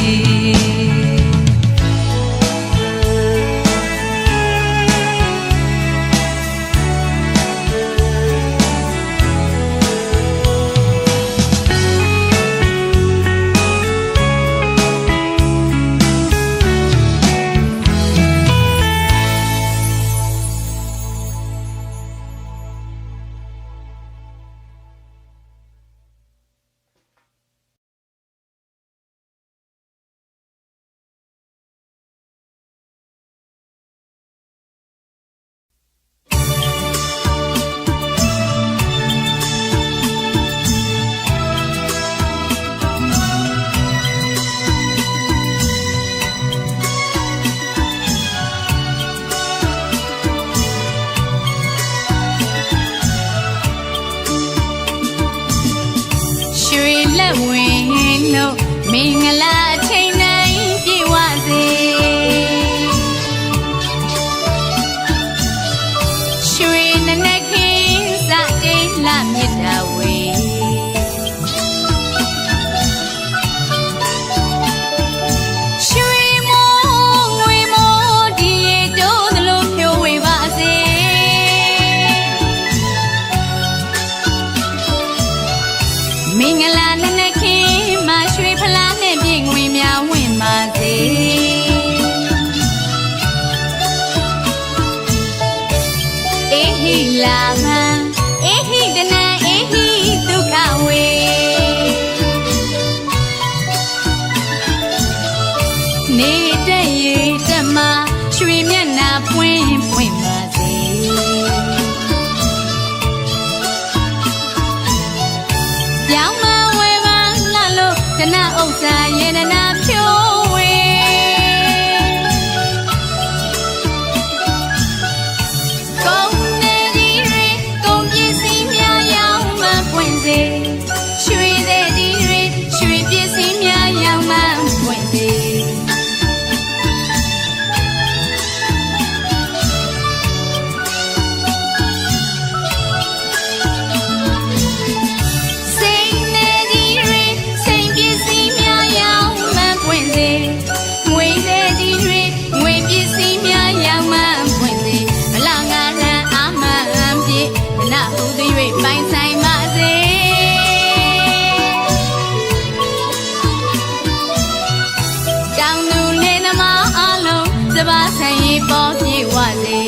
မင်္ဂလာချိန်တိုင်းပြည့်ဝစေရွှေနနက်ခင်းစတိတ်လမြတ်တာဝေရွှေမိုးငွေမိုးဒီတိုးသလိုဖြိုးဝေပါစေမင်္ဂလာနနက်ခင်းရွှေဖလားနဲ့ပြည့်ငွေများဝင်ပါစေအေဟိလာမံအေဟိတနံအေဟိဒုက္ခဝေနေတဲ့ရတမရွှေမျက်နှာပွင့်ပွင့်ပါစေပြောင်းမဝဲပါလှလို့ဒနာဥစ္စာယေနနာဖြိုးဝေကုန်နေဒီရေကုန်ပစ္စည်းများရောင်းမှပွင့်စေရွှေတဲ့ဒီရေရွှေပစ္စည်းများရောင်းမှပွင့်စေစိတ်နေဒီရေစိတ်ပစ္စည်းများရောင်းမှ စပါးဆိုင်ရင်ပေါ်ပြေဝစေ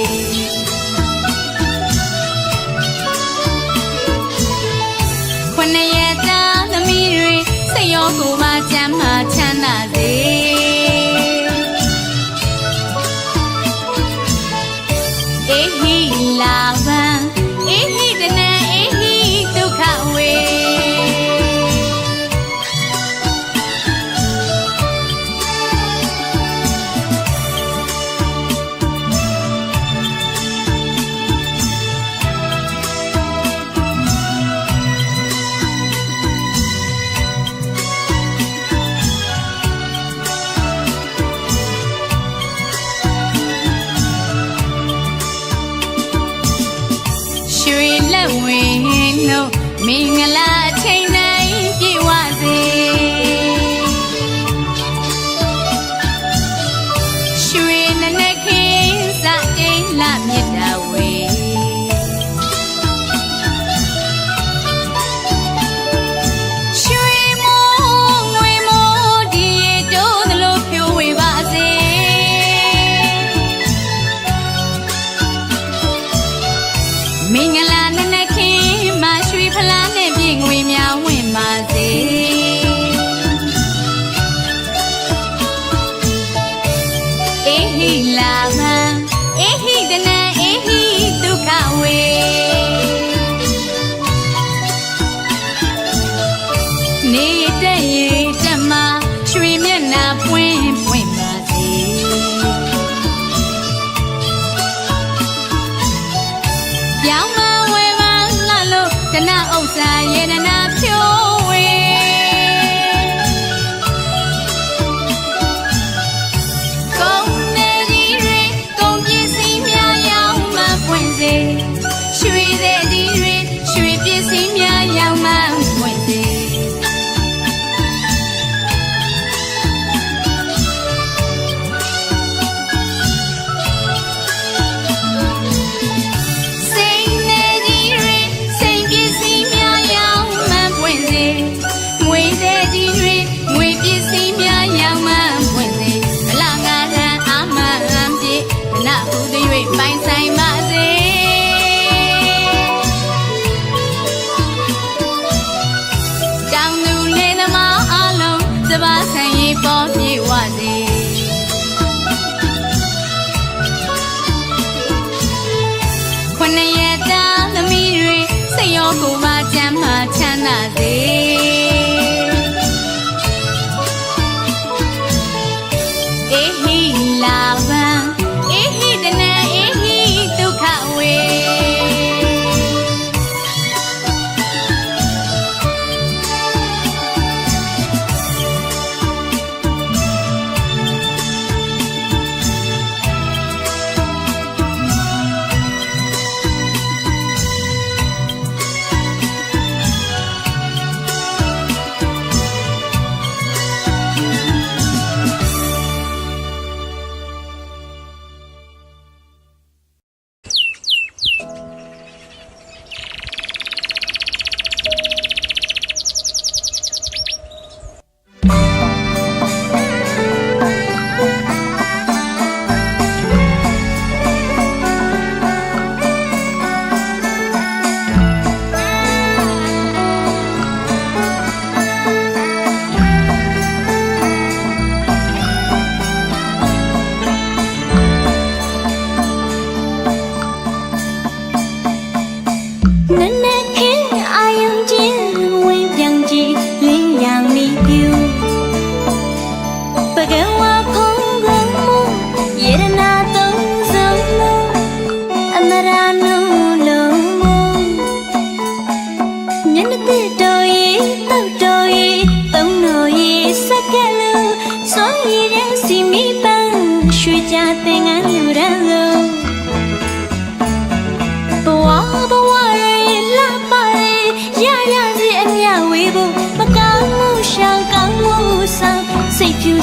ခွနဲ့ရတာသမီးတွေစိတ်ရောကိုယ်ပါချမ်းသာချမ်းသာစေအေဟိလာဗံအေဟိတနံအေဟိဒုက္ခဝေမင်္ဂလာချိန်တိုင်းပြည့်ဝစေရွှေနနခင်းစတိန်လမြတ်တာဝေရွှေမိုးငွေမိုးဒီရေတိုးသလိုဖြိုးဝေပါစေမင်္ဂလာနနခင်းဖလားနဲ့ပြည့်ငွေများဝင်ပါစေအေဟိလာဗံအေဟိတနံအေဟိဒုက္ခဝေနေတဲ့ရေတမရွှေမျက်နှာပွင့်ပွင့်ပါစေပြောင်းမဝဲပါလှလို့ကနဥစ္စာယေနနာဖြိုးဝေကုန်နေကြီးတွေကုန်ပစ္စည်းများရောင်းမှပွင့်စေရွှေတဲ့ကြီးတွေရွှေပစ္စည်းများရောင်းမှပွင့်စေပိုင်ဆိုင်ပါစေတောင်သူလေးသမားအလုံးစပါးဆိုင်ရင်ပေါ်ပြေဝစေခွနဲ့ရတာသမီးတွေစိတ်ရောကိုယ်ပါချမ်းသာချမ်းသာစေအေဟိလာဗံအေဟိတနံအေဟိဒုက္ခဝေ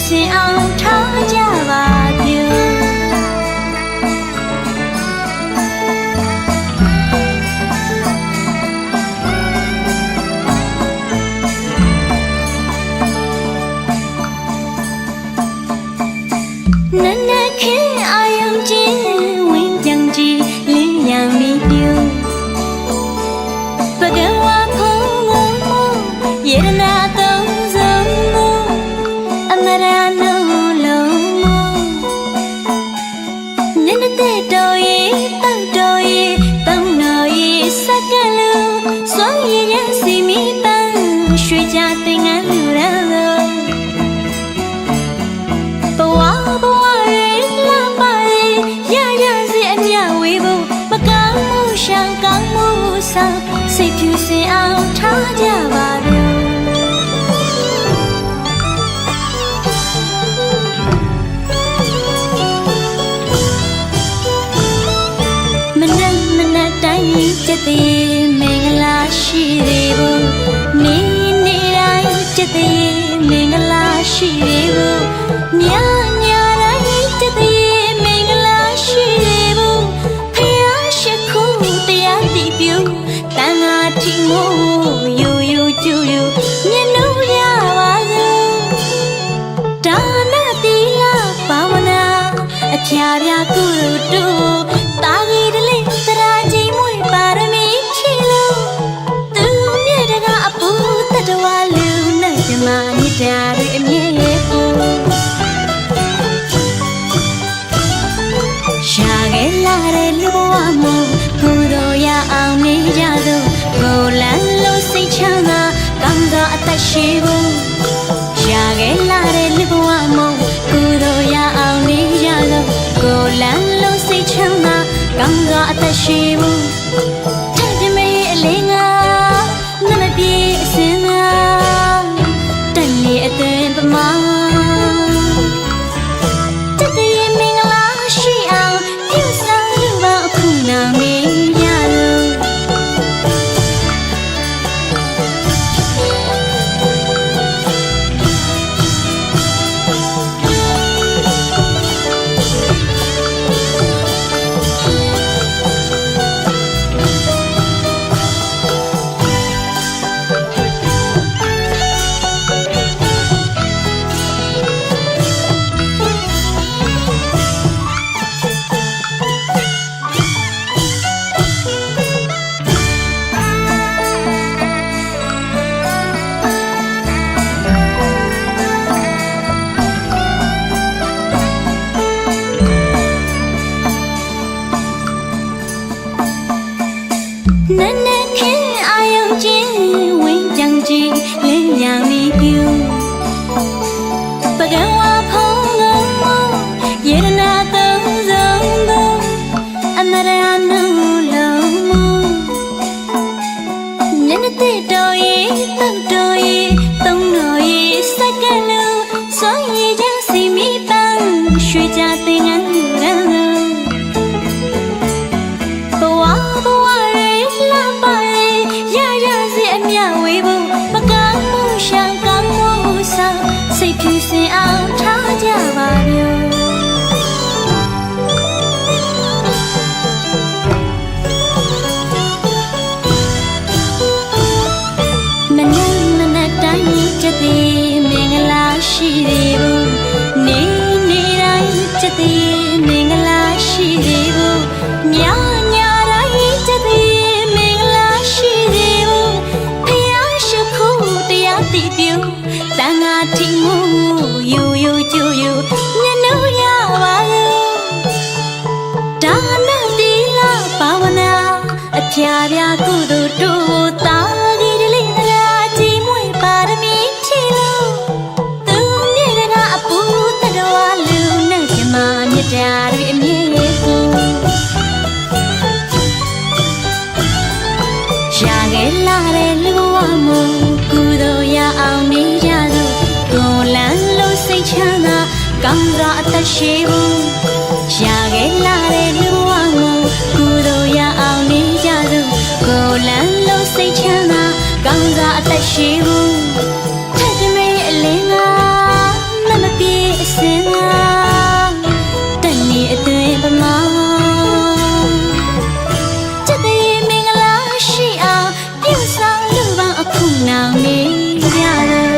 ရှင်အောင်ထားကြပါပြုန နနခင်အာယုံချင်းဝင်းပြောင်ကြည့်လင်းရံပြီးပြုပကဝါဖုံးယေရနာသုံးစုံအမရာနုလုံးနနတဲ့တော်ရဲ့တောက်တော်ရဲ့တောင်းတော်ရဲ့စကလူစွမ်းရည်ရစီမီပန်းရွှေကြတဲ့ငန်းလူရန်ဘဝရဲ့လာပါရဲ့ရရစီအမြဝေးဖို့မကောင်းမှုရှောင်ကောင်းမှုဆောင်စိတ်ဖြူစင်အောင်ထားကြပါစို့မနက်တိုင်းကျက်တဲ့မင်္ဂလာရှိသေးဘူးနေ့တိုင်းကျက်တဲ့မင်္ဂလာရှိသေးဘူးညတိုင်းကျက်တဲ့မင်္ဂလာရှိသေးဘူးဖျားရှိခိုးတရားတည်ပြုတန်ငါတီမို့ယူကျူမြင်လို့ရပါစို့ဒါနတိလာဘာဝနာအဖျားပြကုတုတာကြီးတလေးသရာကြီးမွေပါရမီချီလို့သူမြဲတကအပူတတဝလူနဲ့ဓမ္မနိဒာရဲ့အမြဲကိုရှာခဲ့လာတဲ့လူဘဝမှာကုသိုလ်ရအောင်နေကြစို့ကိုလန်းလို့စိတ်ချမ်းသာကောင်းသောအသက်ရှိဖို့ရှာခဲ့လာတဲ့လူဘဝမှာကုသိုလ်ရအောင်နေကြစို့ကိုလန်းလို့စိတ်ချမ်းသာကောင်းသောအသက်ရှိဖို့ထပ်ကြမေးအလေးငါနမပြေအစင်ငါတန်နေအသွင်ပမာတတည်းမင်္ဂလာရှိအောင်ပြုဆောင်လူပေါင်းအခုနောင်နေရလို့နနခင်အာယုံချင်းဝင်းပြောင်ကြည့်လင်းရံပြီးပြုပကဝါဖုံးယေရနာသုံးစုံအမရာနုလုံးနနတဲ့တော်ရဲ့တောက်တော်ရဲ့သုံးတော်ရဲ့စကလူစွမ်းရည်ရစီမီပန်းရွှေကြတဲ့ငန်းလူရန်ဘဝရဲ့လာပါရဲ့ရရစီအမြဝေးဖို့မကောင်းမှုရှောင်ကောင်းမှုဆောင်စိတ်ဖြူစင်အောင်ထားကြပါစို့မနက်တိုင်းကျက်တဲ့မင်္ဂလာရှိသေးဘူးနေ့တိုင်းကျက်တဲ့မင်္ဂလာရှိသေးဘူးညတိုင်းကျက်တဲ့မင်္ဂလာရှိသေးဘူးဖျားရှိခိုးတရားတည်ပြုတန်ငါတီမို့ယူကျူမြင်လို့ရပါလို့ဒါနတိလာဘာဝနာအဖျားပြကုသိုလ်တို့တာကြီးတလေးသရာကြီးမွေပါရမီချီလို့သူမြဲတကအပူတတဝလူနဲ့ဓမ္မမြတ်တာတွေအမြဲကိုရှာခဲ့လာတဲ့လူဘဝမှာကုသိုလ်ရအောင်နေကြစို့ကိုလန်းလို့စိတ်ချမ်းသာကောင်းသောအသက်ရှိဖို့ရှာခဲ့လာတဲ့လူဘဝမှာကုသိုလ်ရအောင်နေကြစို့ကိုလန်းလို့စိတ်ချမ်းသာကောင်းသောအသက်ရှိဖို့ထပ်ကြမေးအလင်းငါမပြေအစင်ငါတန်နေအသွင်ပမာကျက်တဲ့မင်္ဂလာရှိအောင်ပြုဆောင်လူပေါင်းအခုနောင်နေရလို့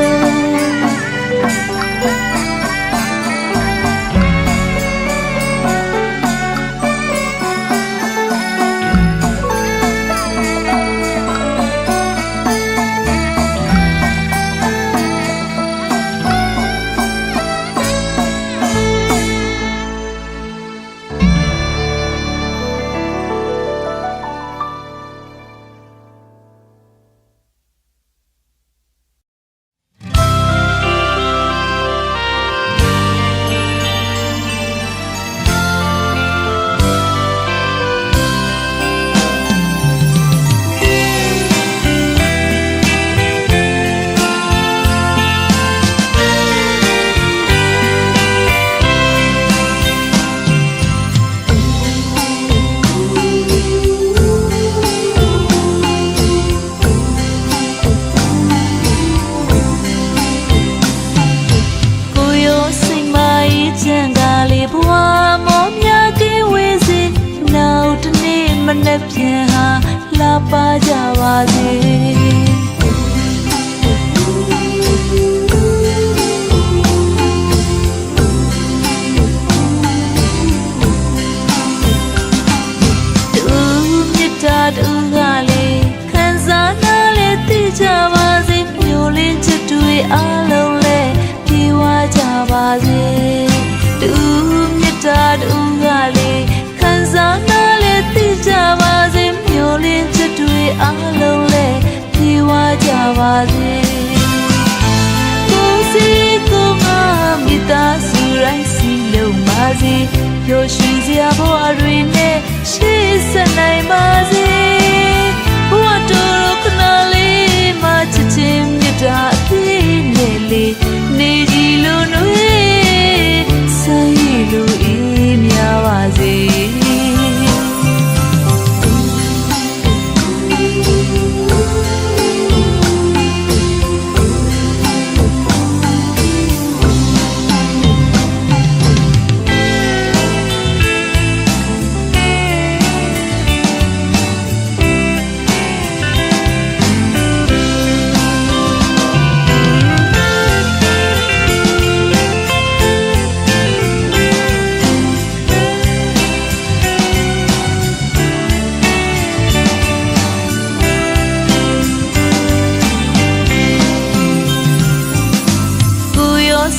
စေတူမြတ်တာတူကလေးခံစားနာလေသိကြပါစေမျိုးလင်းချက်တွေအားလုံးလဲပြေဝကြပါစေကိုစီကိုငါမိသားစုတိုင်းစီလုံးပါစေပျော်ရွှင်စရာဘဝတွေနဲ့ရှေ့ဆက်နိုင်ပါစေဘဝတော်ခဏလေးမှချစ်ချင်းမြတ်တာအသေးနဲ့လေးနေကြီးလိုနှွေးဆိုင်လိုအေးများပါစေ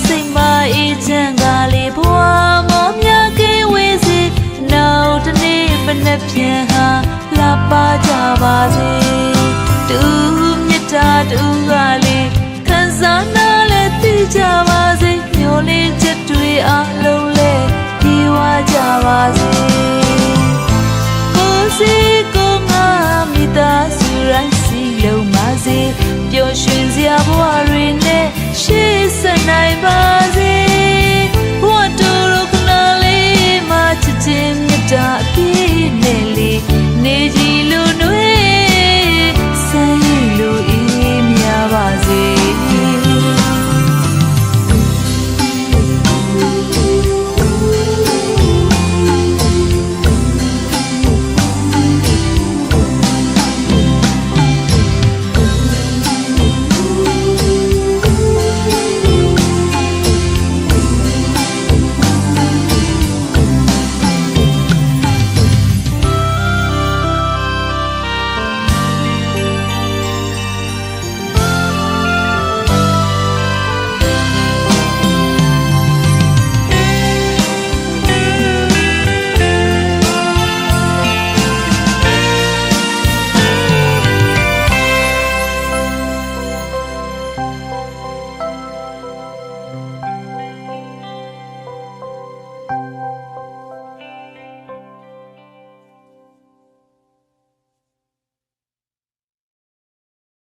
စိတ်မအေးချမ်းကလေးဘဝမောမြကေဝေးစေနောက်တနေ့မနေ့ပြန်ဟာလာပါကြပါစေတူမြတ်တာတူကလေးခံစားနာလဲသိကြပါစေမျိုးလေးချက်တွေအားလုံးလဲပြေဝကြပါစေကိုစီကိုငါမိသားစုတိုင်းစီလုံးပါစေပျော်ရွှင်စရာဘဝတွေနဲ့ရှေ့ဆက်နိုင်ပါစေဘဝတော်ခဏလေးမှချစ်ချင်းမြတ်တာအပြည့်နဲ့လေးနေကြီးလိုနှွေးဆိုင်လိုအေးများပါစေ